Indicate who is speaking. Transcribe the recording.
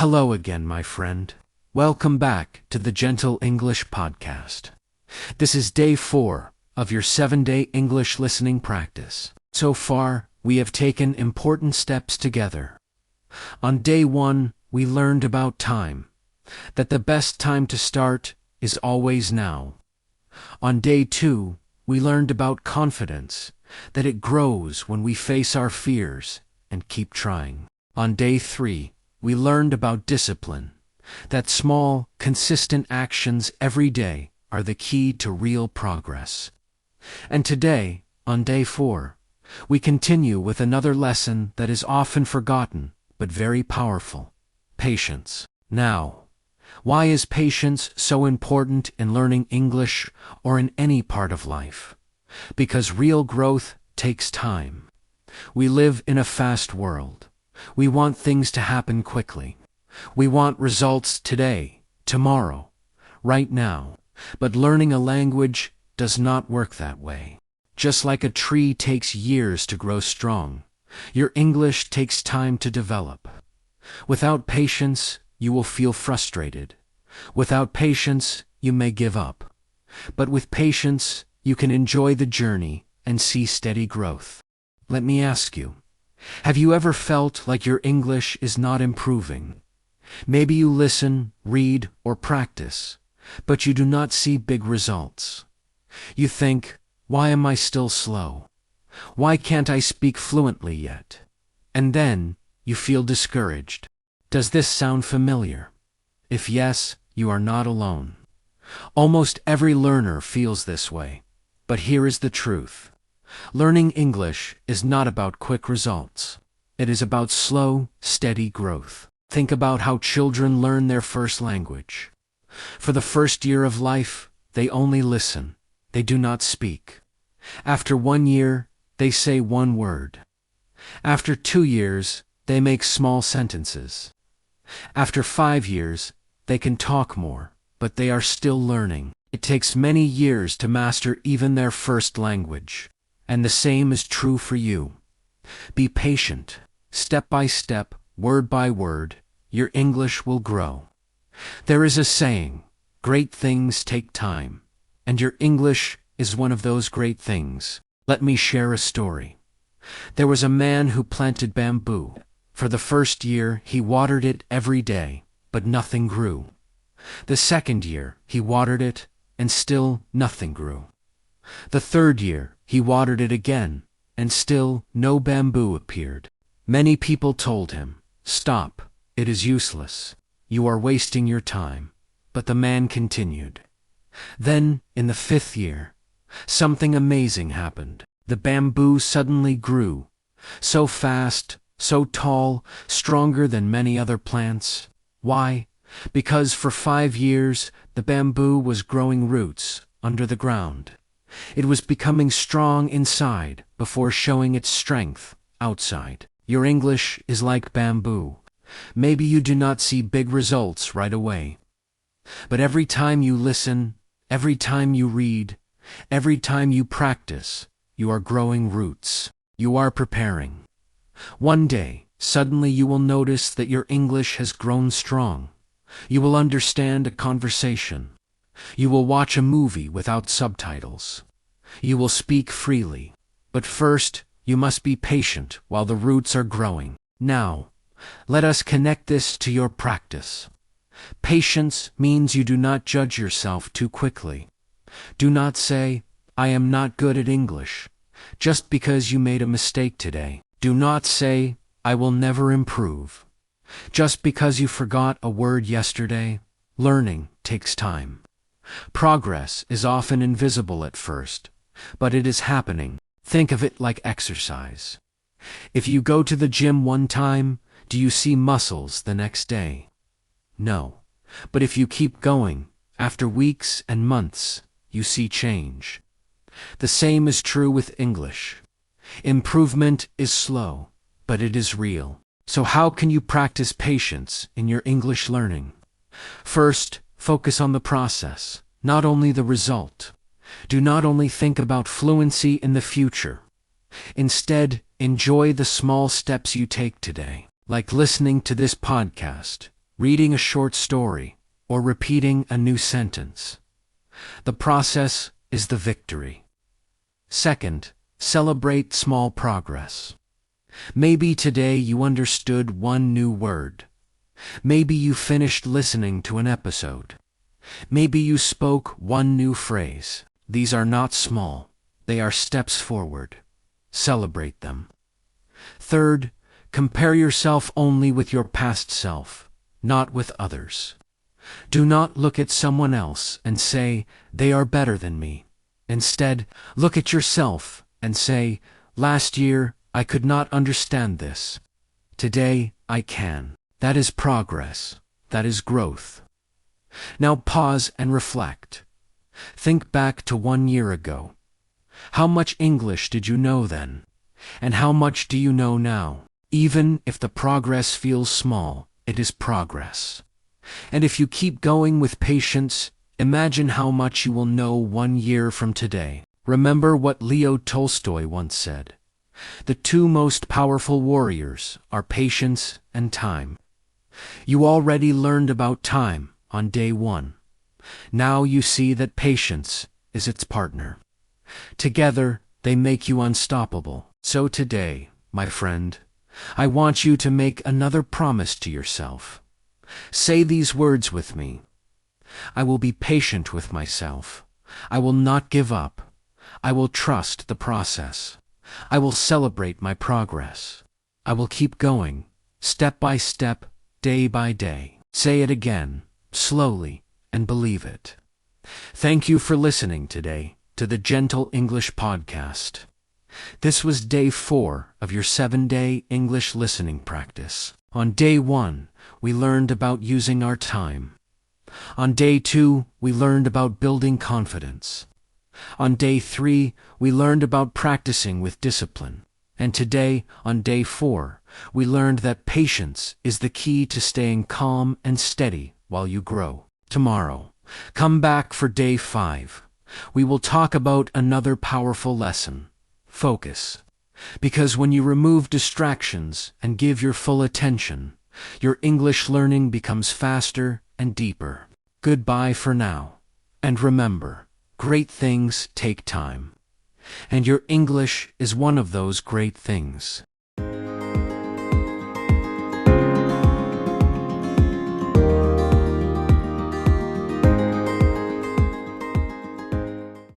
Speaker 1: Hello again, my friend. Welcome back to the Gentle English Podcast. This is day 4 of your 7-day English listening practice. So far, we have taken important steps together. On day 1, we learned about time, that the best time to start is always now. On day 2, we learned about confidence, that it grows when we face our fears and keep trying. On day 3, we learned about discipline, that small, consistent actions every day are the key to real progress. And today, on day 4, we continue with another lesson that is often forgotten but very powerful: patience. Now, why is patience so important in learning English or in any part of life? Because real growth takes time. We live in a fast world. We want things to happen quickly. We want results today, tomorrow, right now. But learning a language does not work that way. Just like a tree takes years to grow strong, your English takes time to develop. Without patience, you will feel frustrated. Without patience, you may give up. But with patience, you can enjoy the journey and see steady growth. Let me ask you, have you ever felt like your English is not improving? Maybe you listen, read, or practice, but you do not see big results. You think, why am I still slow? Why can't I speak fluently yet? And then, you feel discouraged. Does this sound familiar? If yes, you are not alone. Almost every learner feels this way. But here is the truth. Learning English is not about quick results. It is about slow, steady growth. Think about how children learn their first language. For the first year of life, they only listen. They do not speak. After 1 year, they say one word. After 2 years, they make small sentences. After 5 years, they can talk more, but they are still learning. It takes many years to master even their first language. And the same is true for you. Be patient. Step by step, word by word, your English will grow. There is a saying, great things take time, and your English is one of those great things. Let me share a story. There was a man who planted bamboo. For the first year, he watered it every day, but nothing grew. The second year, he watered it, and still nothing grew. The third year, he watered it again, and still no bamboo appeared. Many people told him, "Stop, it is useless. You are wasting your time." But the man continued. Then, in the 5th year, something amazing happened. The bamboo suddenly grew, so fast, so tall, stronger than many other plants. Why? Because for 5 years, the bamboo was growing roots under the ground. It was becoming strong inside before showing its strength outside. Your English is like bamboo. Maybe you do not see big results right away. But every time you listen, every time you read, every time you practice, you are growing roots. You are preparing. One day, suddenly you will notice that your English has grown strong. You will understand a conversation. You will watch a movie without subtitles. You will speak freely. But first, you must be patient while the roots are growing. Now, let us connect this to your practice. Patience means you do not judge yourself too quickly. Do not say, "I am not good at English," just because you made a mistake today. Do not say, "I will never improve," just because you forgot a word yesterday. Learning takes time. Progress is often invisible at first, but it is happening. Think of it like exercise. If you go to the gym one time, do you see muscles the next day? No. But if you keep going, after weeks and months, you see change. The same is true with English. Improvement is slow, but it is real. So how can you practice patience in your English learning? First, focus on the process, not only the result. Do not only think about fluency in the future. Instead, enjoy the small steps you take today, like listening to this podcast, reading a short story, or repeating a new sentence. The process is the victory. Second, celebrate small progress. Maybe today you understood one new word. Maybe you finished listening to an episode. Maybe you spoke one new phrase. These are not small. They are steps forward. Celebrate them. Third, compare yourself only with your past self, not with others. Do not look at someone else and say, they are better than me. Instead, look at yourself and say, last year I could not understand this. Today I can. That is progress. That is growth. Now pause and reflect. Think back to 1 year ago. How much English did you know then? And how much do you know now? Even if the progress feels small, it is progress. And if you keep going with patience, imagine how much you will know 1 year from today. Remember what Leo Tolstoy once said. The two most powerful warriors are patience and time. You already learned about time on day 1. Now you see that patience is its partner. Together, they make you unstoppable. So today, my friend, I want you to make another promise to yourself. Say these words with me. I will be patient with myself. I will not give up. I will trust the process. I will celebrate my progress. I will keep going, step by step, day by day. Say it again, slowly, and believe it. Thank you for listening today to the Gentle English Podcast. This was day 4 of your 7-day English listening practice. On day 1, we learned about using our time. On day 2, we learned about building confidence. On day 3, we learned about practicing with discipline. And today, on day 4, we learned that patience is the key to staying calm and steady while you grow. Tomorrow, come back for day 5. We will talk about another powerful lesson: focus. Because when you remove distractions and give your full attention, your English learning becomes faster and deeper. Goodbye for now. And remember, great things take time. And your English is one of those great things.